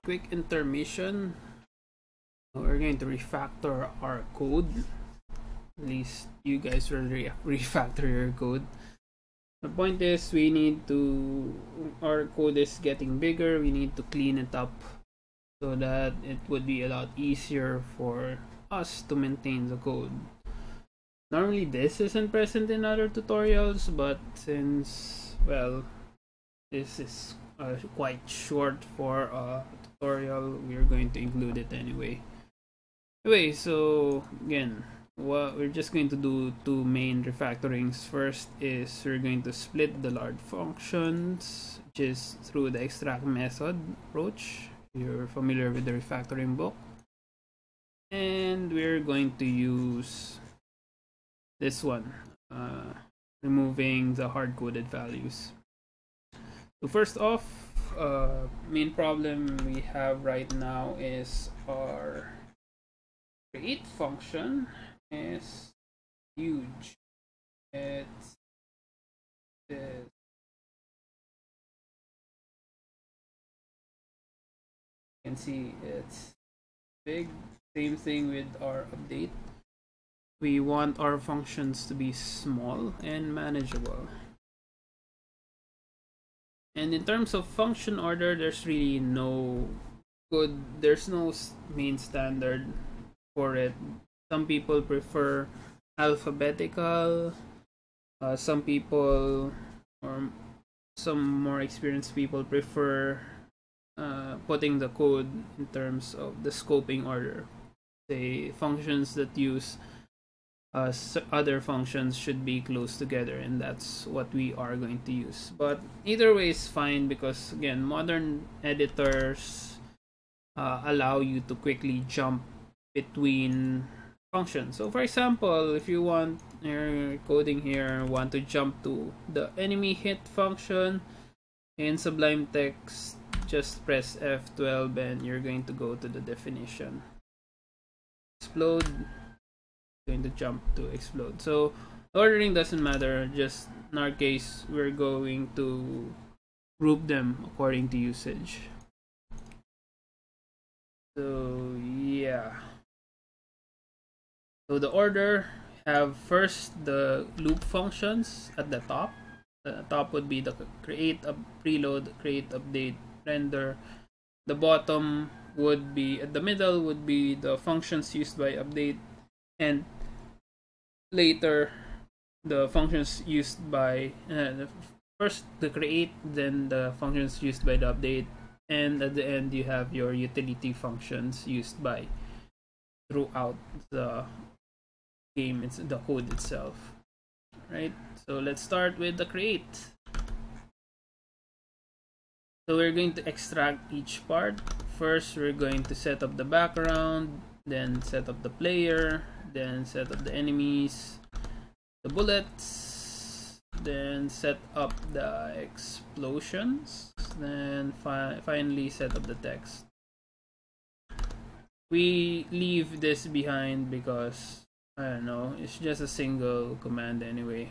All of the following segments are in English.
Quick intermission. We're going to refactor our code. At least you guys will refactor your code. The point is, we need to, our code is getting bigger, we need to clean it up so that it would be a lot easier for us to maintain the code. Normally this isn't present in other tutorials, but since, well, this is quite short for a tutorial, we're going to include it anyway. Anyway, so again, we're just going to do two main refactorings. First is we're going to split the large functions, which is through the extract method approach. You're familiar with the refactoring book. And we're going to use this one, removing the hard-coded values. So first off, main problem we have right now is our create function is huge. It's this. You can see it's big. Same thing with our update. We want our functions to be small and manageable. And in terms of function order, there's really no there's no main standard for it. Some people prefer alphabetical, some people, or some more experienced people, prefer putting the code in terms of the scoping order. Say functions that use other functions should be close together, and that's what we are going to use. But either way is fine, because again, modern editors allow you to quickly jump between functions. So for example, if you want, you're coding here, want to jump to the enemy hit function in Sublime Text, just press F12 and you're going to go to the definition. Explode, going to jump to explode. So ordering doesn't matter, just in our case we're going to group them according to usage. So yeah, so the order, have first the loop functions at the top. The top would be the create, preload, create, update, render. The bottom would be, at the middle would be the functions used by update, and later the functions used by first the create, then the functions used by the update, and at the end you have your utility functions used by throughout the game. It's the code itself, right? So let's start with the create. So we're going to extract each part. First, we're going to set up the background, then set up the player, then set up the enemies, the bullets, then set up the explosions, then finally set up the text. We leave this behind because, I don't know, it's just a single command anyway.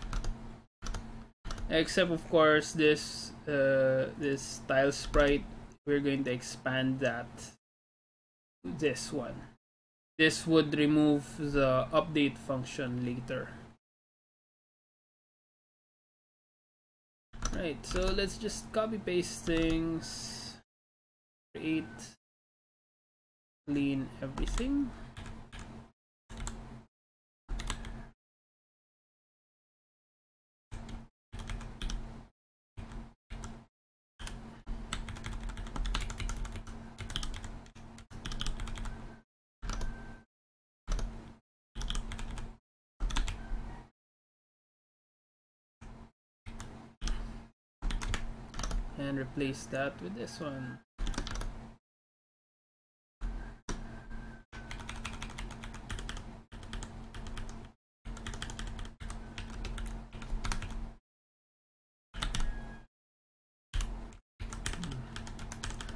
Except of course this this tile sprite, we're going to expand that to this one. This would remove the update function later. Right, so let's just copy paste things, create, clean everything. And replace that with this one.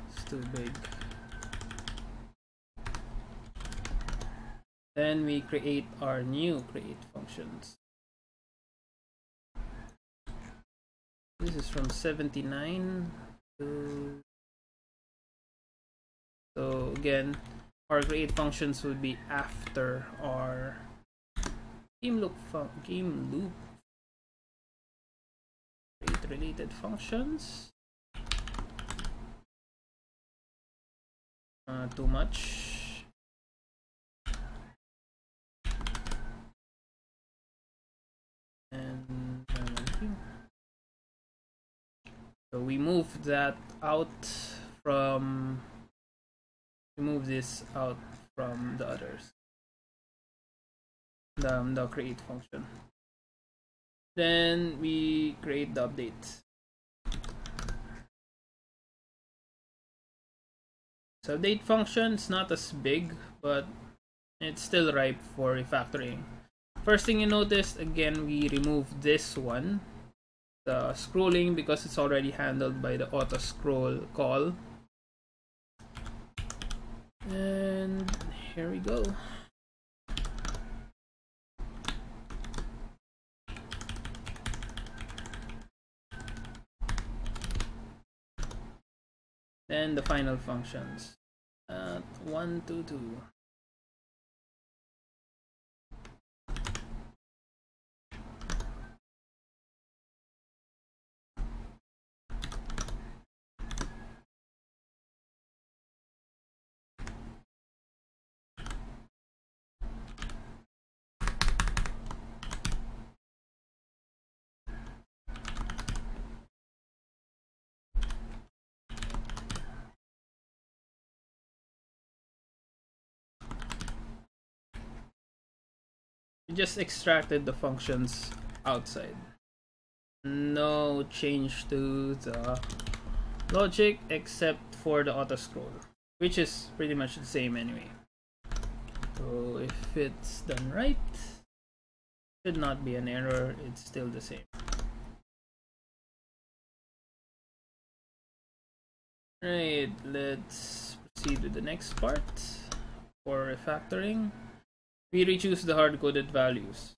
It's too big. Then we create our new create functions. This is from 79 to, so again, our create functions would be after our game loop create related functions. Too much. And so we move that out from, remove this out from the others, the create function. Then we create the update. So update function is not as big, but it's still ripe for refactoring. First thing you notice, again, we remove this one, the scrolling, because it's already handled by the auto scroll call. And here we go. Then the final functions. 1, 2, 2. We just extracted the functions outside. No change to the logic except for the auto scroll, which is pretty much the same anyway. So if it's done right, should not be an error, it's still the same. Right, let's proceed with the next part. For refactoring, we rechoose the hard-coded values.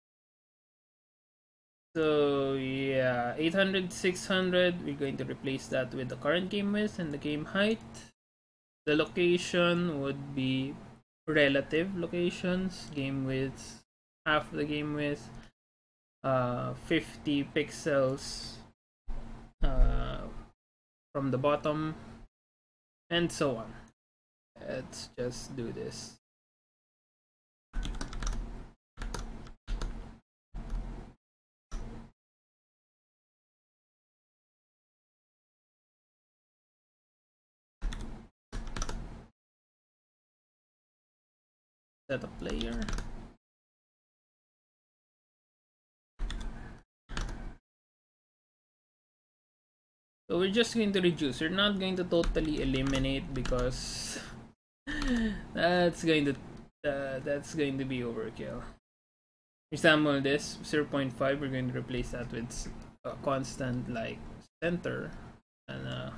So yeah, 800, 600, we're going to replace that with the current game width and the game height. The location would be relative locations, game width, half the game width, 50 pixels from the bottom, and so on. Let's just do this. Set a player. So we're just going to reduce. We're not going to totally eliminate because that's going to be overkill. For example, this 0.5, we're going to replace that with a constant like center, and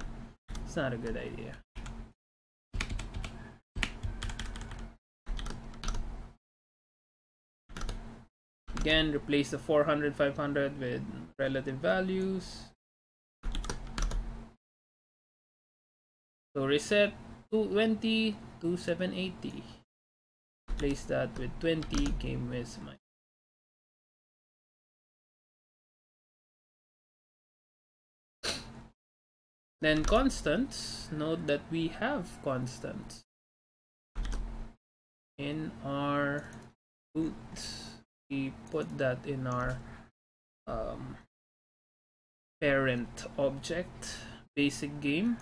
it's not a good idea. Again, replace the 400, 500 with relative values. So reset 220 to 780. Replace that with 20 game width. Then constants. Note that we have constants in our boot. We put that in our parent object basic game.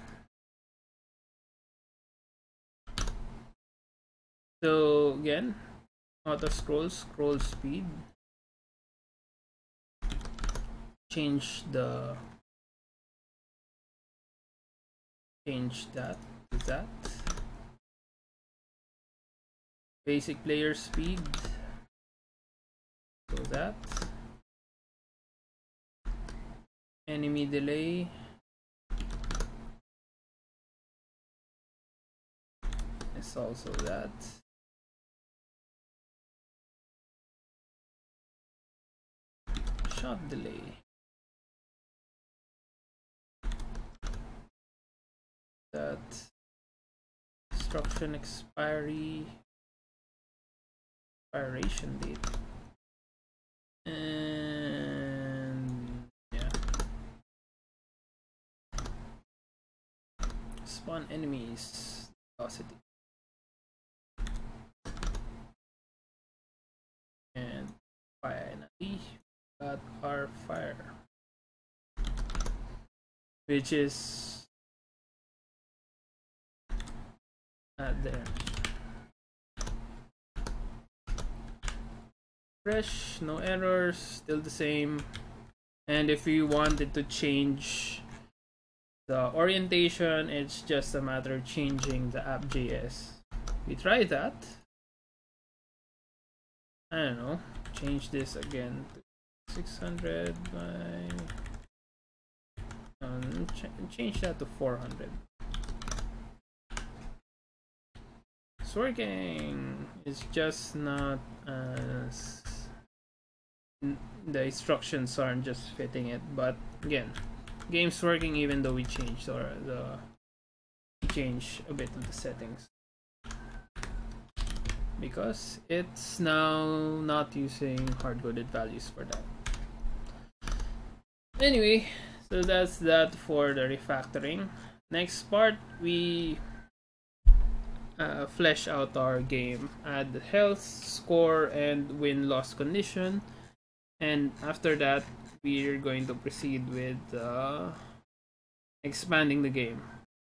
So again, auto scroll speed, change that to that. Basic player speed, so that. Enemy delay, is also that. shot delay. That instruction expiration date, and yeah, spawn enemies velocity, and finally got our fire, which is there. Fresh, no errors, still the same. And if you wanted to change the orientation, it's just a matter of changing the app.js. We try that. I don't know, change this again to 600 by change that to 400. It's working. It's just not as the instructions aren't just fitting it, but again, game's working even though we changed change a bit of the settings, because it's now not using hard-coded values for that. Anyway, so that's that for the refactoring. Next part, we flesh out our game, add health, score, and win-loss condition, and after that we're going to proceed with expanding the game.